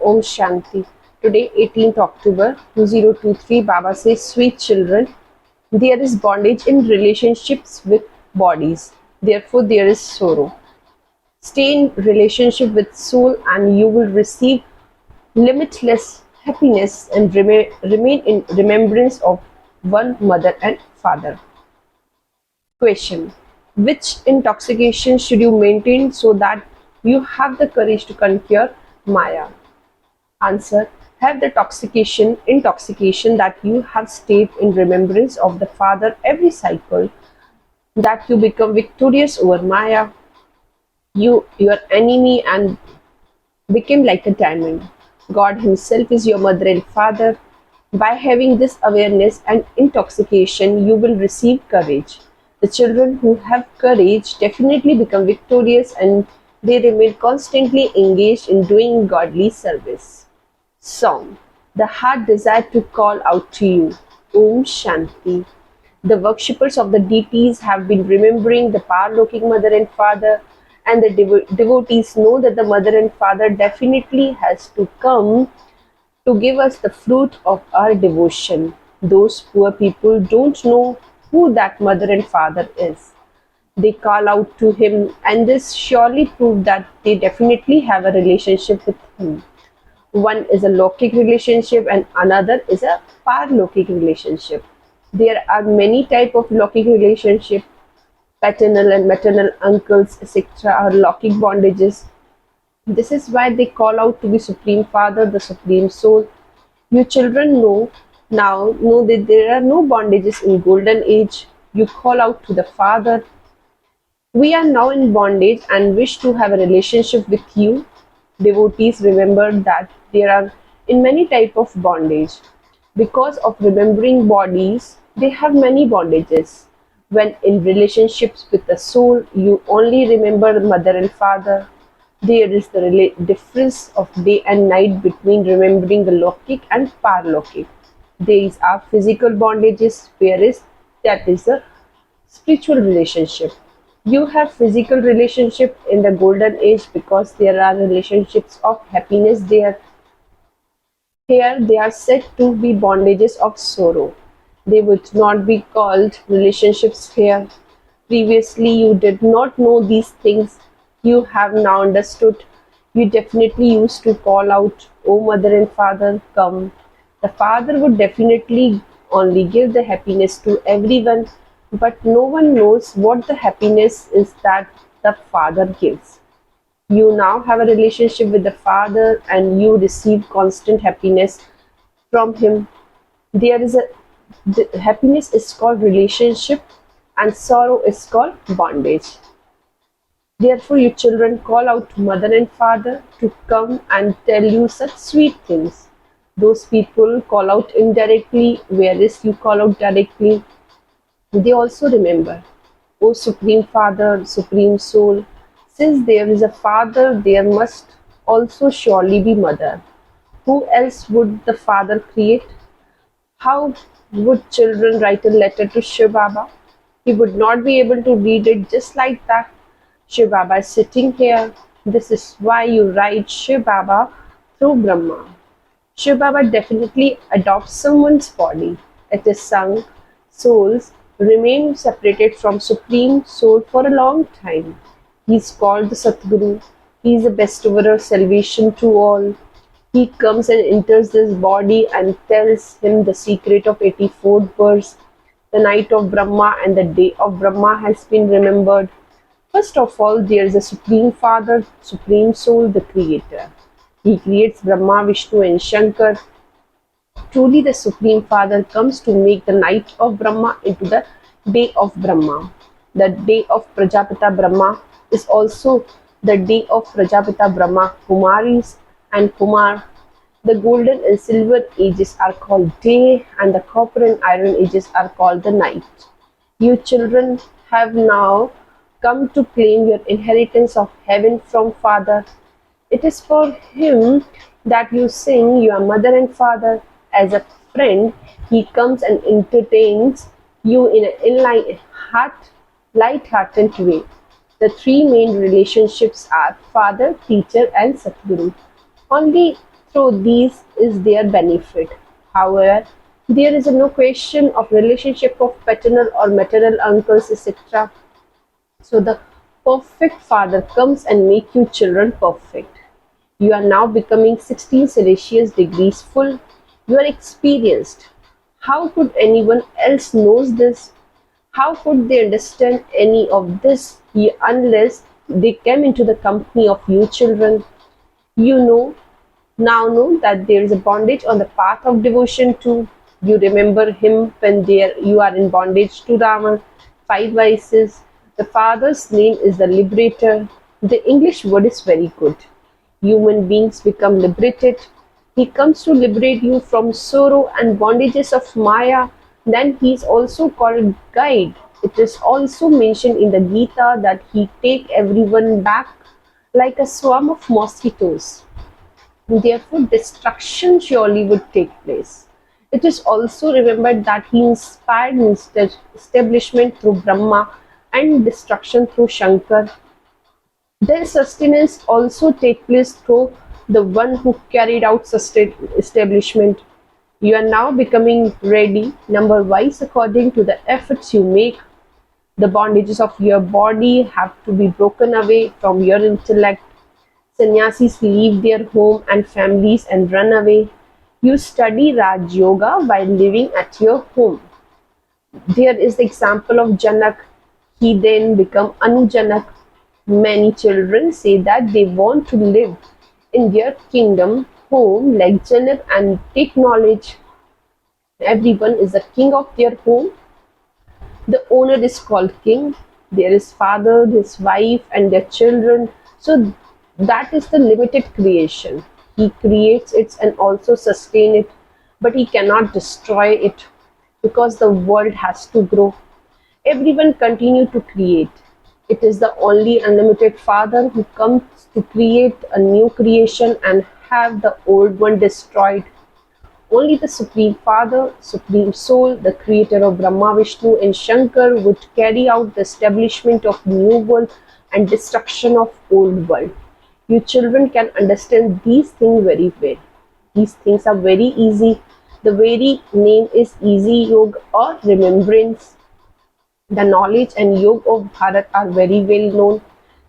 Om Shanti. Today, 18th October 2023, Baba says, Sweet children, there is bondage in relationships with bodies. Therefore, there is sorrow. Stay in relationship with soul and you will receive limitless happiness and remain in remembrance of one mother and father. Question: which intoxication should you maintain so that you have the courage to conquer Maya? Answer: have the intoxication that you have stayed in remembrance of the Father every cycle, that you become victorious over Maya, your enemy, and became like a diamond. God Himself is your mother and father. By having this awareness and intoxication, you will receive courage. The children who have courage definitely become victorious and they remain constantly engaged in doing godly service. Song: the heart desired to call out to you. Om Shanti. The worshippers of the deities have been remembering the power-looking mother and father, and the devotees know that the mother and father definitely has to come to give us the fruit of our devotion. Those poor people don't know who that mother and father is. They call out to him, and this surely proves that they definitely have a relationship with him. One is a Lokik relationship and another is a Parlokik relationship. There are many types of Lokik relationship. Paternal and maternal uncles, etc. are Lokik bondages. This is why they call out to the Supreme Father, the Supreme Soul. You children know that there are no bondages in Golden Age. You call out to the Father. We are now in bondage and wish to have a relationship with you. Devotees remember that there are in many types of bondage. Because of remembering bodies, they have many bondages. When in relationships with the soul, you only remember mother and father. There is the difference of day and night between remembering the Lokik and Parlokik. These are physical bondages, whereas that is a spiritual relationship. You have physical relationship in the golden age because there are relationships of happiness there. Here they are said to be bondages of sorrow. They would not be called relationships here. Previously you did not know these things. You have now understood. You definitely used to call out, "Oh mother and father, come." The father would definitely only give the happiness to everyone, but no one knows what the happiness is that the father gives. You now have a relationship with the father and you receive constant happiness from him. There is the happiness is called relationship and sorrow is called bondage. Therefore, you children call out to mother and father to come and tell you such sweet things. Those people call out indirectly, whereas you call out directly. They also remember, O Supreme Father, Supreme Soul, since there is a father, there must also surely be mother. Who else would the father create? How would children write a letter to Shiv Baba? He would not be able to read it just like that. Shiv Baba is sitting here. This is why you write Shiv Baba through Brahma. Shiv Baba definitely adopts someone's body. It is sung, souls remain separated from Supreme Soul for a long time. He is called the Satguru. He is the bestower of salvation to all. He comes and enters this body and tells him the secret of 84 births. The night of Brahma and the day of Brahma has been remembered. First of all, there is a Supreme Father, Supreme Soul, the Creator. He creates Brahma, Vishnu and Shankar. Truly the Supreme Father comes to make the night of Brahma into the day of Brahma. The day of Prajapita Brahma is also the day of Prajapita Brahma, Kumaris and Kumar. The golden and silver ages are called day and the copper and iron ages are called the night. You children have now come to claim your inheritance of heaven from Father. It is for him that you sing your mother and father. As a friend, he comes and entertains you in an light-hearted way. The three main relationships are Father, Teacher and Satguru. Only So these is their benefit. However, there is no question of relationship of paternal or maternal uncles, etc. So the perfect father comes and make you children perfect. You are now becoming 16 Celsius degrees full. You are experienced. How could anyone else knows this? How could they understand any of this unless they came into the company of you children? You now know that there is a bondage on the path of devotion too. You remember him when there you are in bondage to Rama. Five vices. The father's name is the liberator. The English word is very good. Human beings become liberated. He comes to liberate you from sorrow and bondages of Maya. Then he is also called guide. It is also mentioned in the Gita that he take everyone back like a swarm of mosquitoes. Therefore, destruction surely would take place. It is also remembered that he inspired establishment through Brahma and destruction through Shankar. Their sustenance also take place through the one who carried out establishment. You are now becoming ready, number wise according to the efforts you make. The bondages of your body have to be broken away from your intellect. Sannyasis leave their home and families and run away. You study Raj Yoga while living at your home. There is the example of Janak. He then become Anujanak. Many children say that they want to live in their kingdom home like Janak and take knowledge. Everyone is the king of their home. The owner is called king. There is father, his wife, and their children. So that is the limited creation. He creates it and also sustain it, but he cannot destroy it because the world has to grow. Everyone continue to create. It is the only unlimited father who comes to create a new creation and have the old one destroyed. Only the Supreme Father, Supreme Soul, the creator of Brahma, Vishnu and Shankar would carry out the establishment of new world and destruction of old world. You children can understand these things very well. These things are very easy. The very name is Easy Yoga or Remembrance. The knowledge and yoga of Bharat are very well known.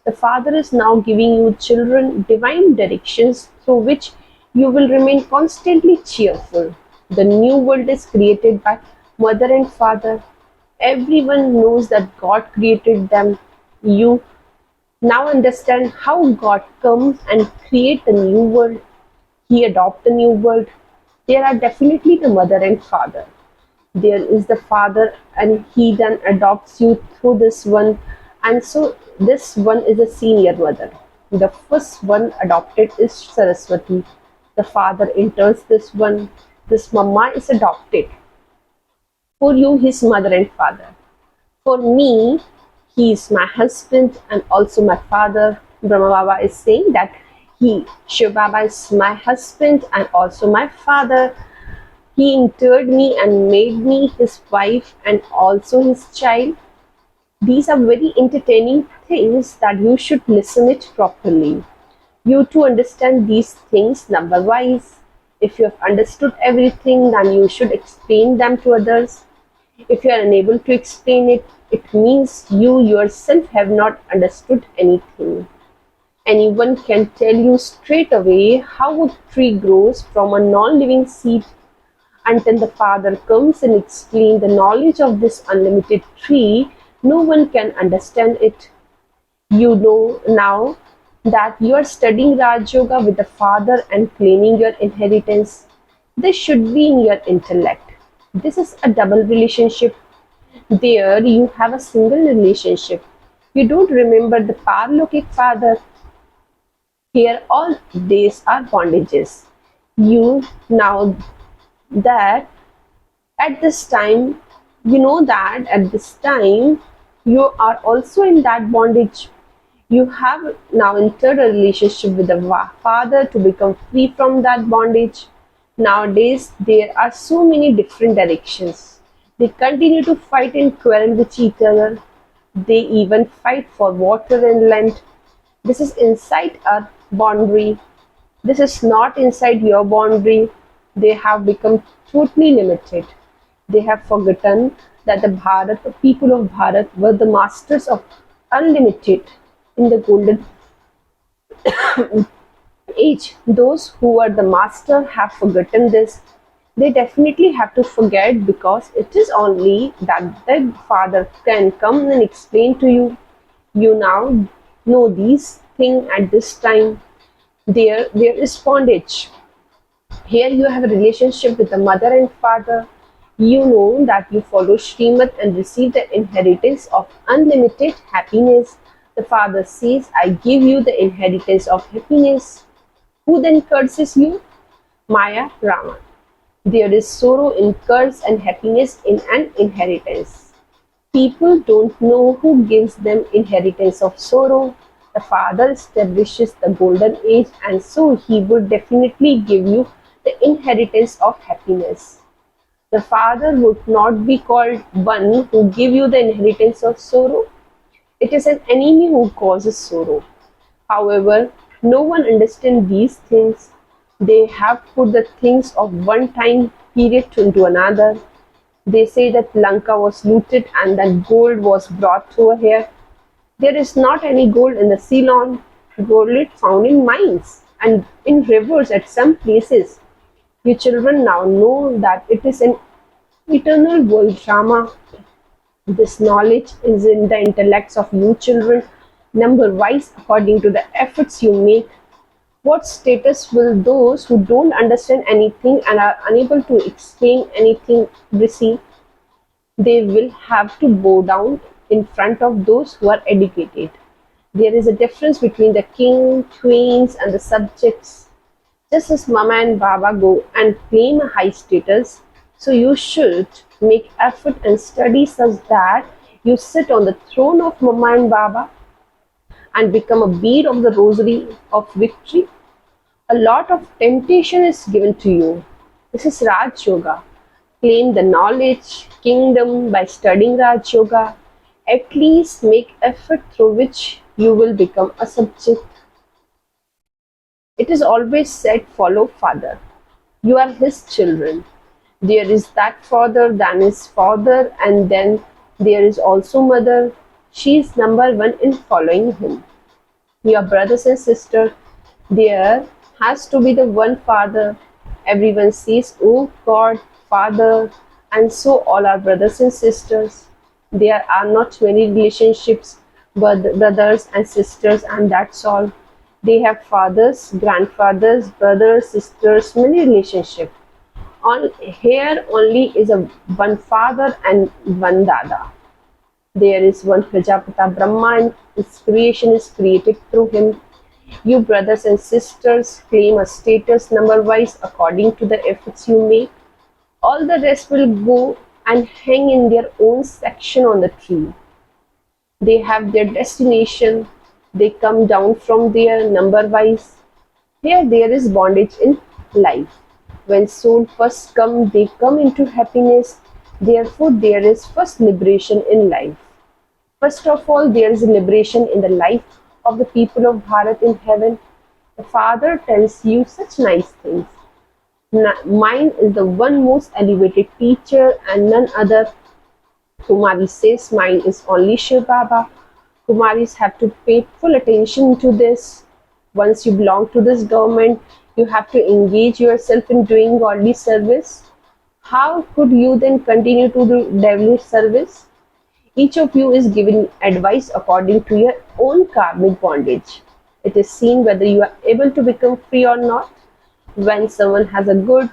The Father is now giving you children divine directions through which you will remain constantly cheerful. The new world is created by Mother and Father. Everyone knows that God created them. You now understand how God comes and create the new world. He adopts the new world. There are definitely the mother and father. There is the father and he then adopts you through this one, and so this one is a senior mother. The first one adopted is Saraswati. The father enters this one. This mama is adopted. For you, his mother and father. For me, he is my husband and also my father. Brahma Baba is saying that Shiv Baba is my husband and also my father. He interred me and made me his wife and also his child. These are very entertaining things that you should listen it properly. You to understand these things number wise. If you have understood everything, then you should explain them to others. If you are unable to explain it, it means you yourself have not understood anything. Anyone can tell you straight away how a tree grows from a non-living seed. Until the Father comes and explains the knowledge of this unlimited tree, no one can understand it. You know now that you are studying Raj Yoga with the Father and claiming your inheritance. This should be in your intellect. This is a double relationship. There you have a single relationship. You don't remember the Parlokic Father. Here all these are bondages. You now that at this time, you know that at this time you are also in that bondage. You have now entered a relationship with the Father to become free from that bondage. Nowadays, there are so many different directions. They continue to fight and quarrel with each other. They even fight for water and land. This is inside our boundary. This is not inside your boundary. They have become totally limited. They have forgotten that the people of Bharat were the masters of unlimited in the golden age. Those who were the master have forgotten this. They definitely have to forget because it is only that the father can come and explain to you. You now know these things at this time. There is bondage. Here you have a relationship with the mother and father. You know that you follow Srimad and receive the inheritance of unlimited happiness. The father says, I give you the inheritance of happiness. Who then curses you? Maya, Rama. There is sorrow in curse and happiness in an inheritance. People don't know who gives them inheritance of sorrow. The father establishes the golden age, and so he would definitely give you the inheritance of happiness. The father would not be called one who give you the inheritance of sorrow. It is an enemy who causes sorrow. However, no one understands these things. They have put the things of one time period into another. They say that Lanka was looted and that gold was brought over here. There is not any gold in the Ceylon. Gold is found in mines and in rivers at some places. You children now know that it is an eternal world drama. This knowledge is in the intellects of you children, number wise according to the efforts you make. What status will those who don't understand anything and are unable to explain anything receive? They will have to bow down in front of those who are educated. There is a difference between the king, queens, and the subjects. Just as Mama and Baba go and claim a high status, so you should make effort and study such that you sit on the throne of Mama and Baba and become a bead of the rosary of victory. A lot of temptation is given to you. This is Raj Yoga. Claim the knowledge, kingdom by studying Raj Yoga. At least make effort through which you will become a subject. It is always said, follow father. You are his children. There is that father, then is father, and then there is also mother. She is number one in following him. Your brothers and sisters, there has to be the one father. Everyone says, oh God, father, and so all our brothers and sisters. There are not many relationships, but brothers and sisters, and that's all. They have fathers, grandfathers, brothers, sisters, many relationships. On here only is a one father and one dada. There is one Prajapata Brahma and his creation is created through him. You brothers and sisters claim a status number wise according to the efforts you make. All the rest will go and hang in their own section on the tree. They have their destination. They come down from there number wise. Here there is bondage in life. When soul first come, they come into happiness. Therefore, there is first liberation in life. First of all, there is a liberation in the life of the people of Bharat in heaven. The Father tells you such nice things. Mine is the one most elevated teacher and none other. Kumari says mine is only Shiv Baba. Kumaris have to pay full attention to this. Once you belong to this government, you have to engage yourself in doing godly service. How could you then continue to do devilish service? Each of you is given advice according to your own karmic bondage. It is seen whether you are able to become free or not. When someone has a good,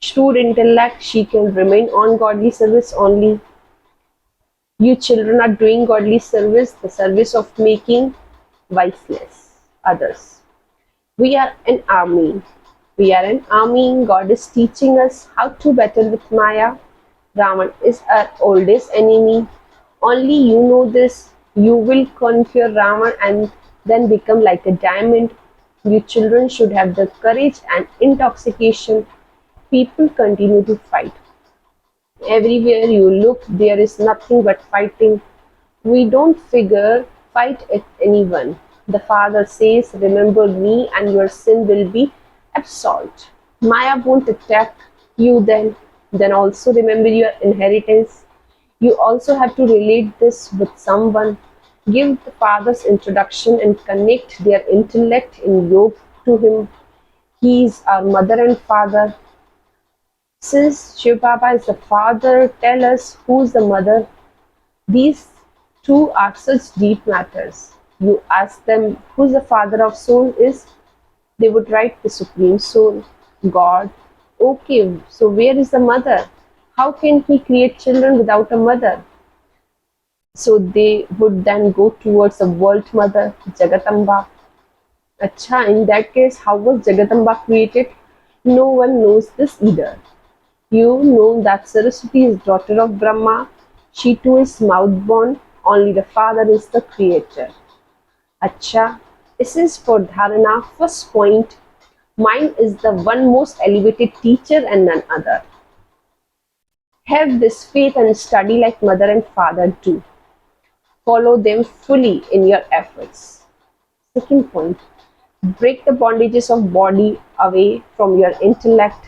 shrewd intellect, she can remain on godly service only. You children are doing godly service, the service of making wifeless others. We are an army. We are an army. God is teaching us how to battle with Maya. Ravan is our oldest enemy. Only you know this. You will conquer Ravan and then become like a diamond. You children should have the courage and intoxication. People continue to fight. Everywhere you look, there is nothing but fighting. We don't figure fight at anyone. The father says, remember me and your sin will be absolved. Maya won't attack you then. Then also remember your inheritance. You also have to relate this with someone. Give the father's introduction and connect their intellect in yoga to him. He is our mother and father. Since Shiv Baba is the father, tell us who's the mother. These two are such deep matters. You ask them who the father of soul is, they would write the supreme soul, God. Okay, so where is the mother? How can he create children without a mother? So they would then go towards the world mother, Jagatamba. Acha, in that case, how was Jagatamba created? No one knows this either. You know that Saraswati is daughter of Brahma. She too is mouth born. Only the father is the creator. Acha, essence for dharana. First point, mind is the one most elevated teacher and none other. Have this faith and study like mother and father do. Follow them fully in your efforts. Second point, break the bondages of body away from your intellect.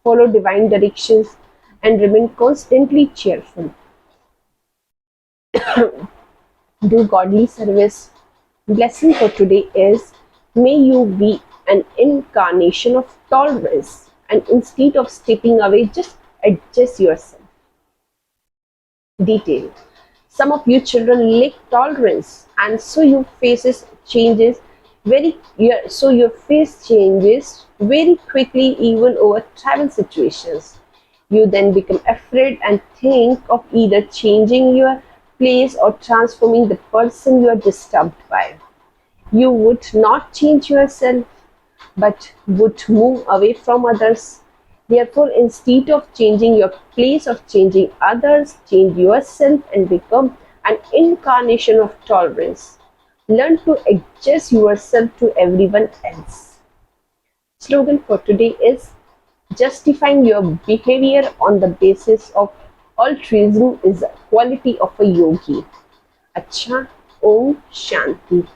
Follow divine directions and remain constantly cheerful. Do godly service. Blessing for today is, may you be an incarnation of tolerance and instead of stepping away, just adjust yourself. Detail. Some of you children lack tolerance and so your face changes very quickly even over travel situations. You then become afraid and think of either changing your place or transforming the person you are disturbed by. You would not change yourself, but would move away from others. Therefore, instead of changing your place of changing others, change yourself and become an incarnation of tolerance. Learn to adjust yourself to everyone else. Slogan for today is, justifying your behavior on the basis of altruism is a quality of a yogi. Acha, Om Shanti.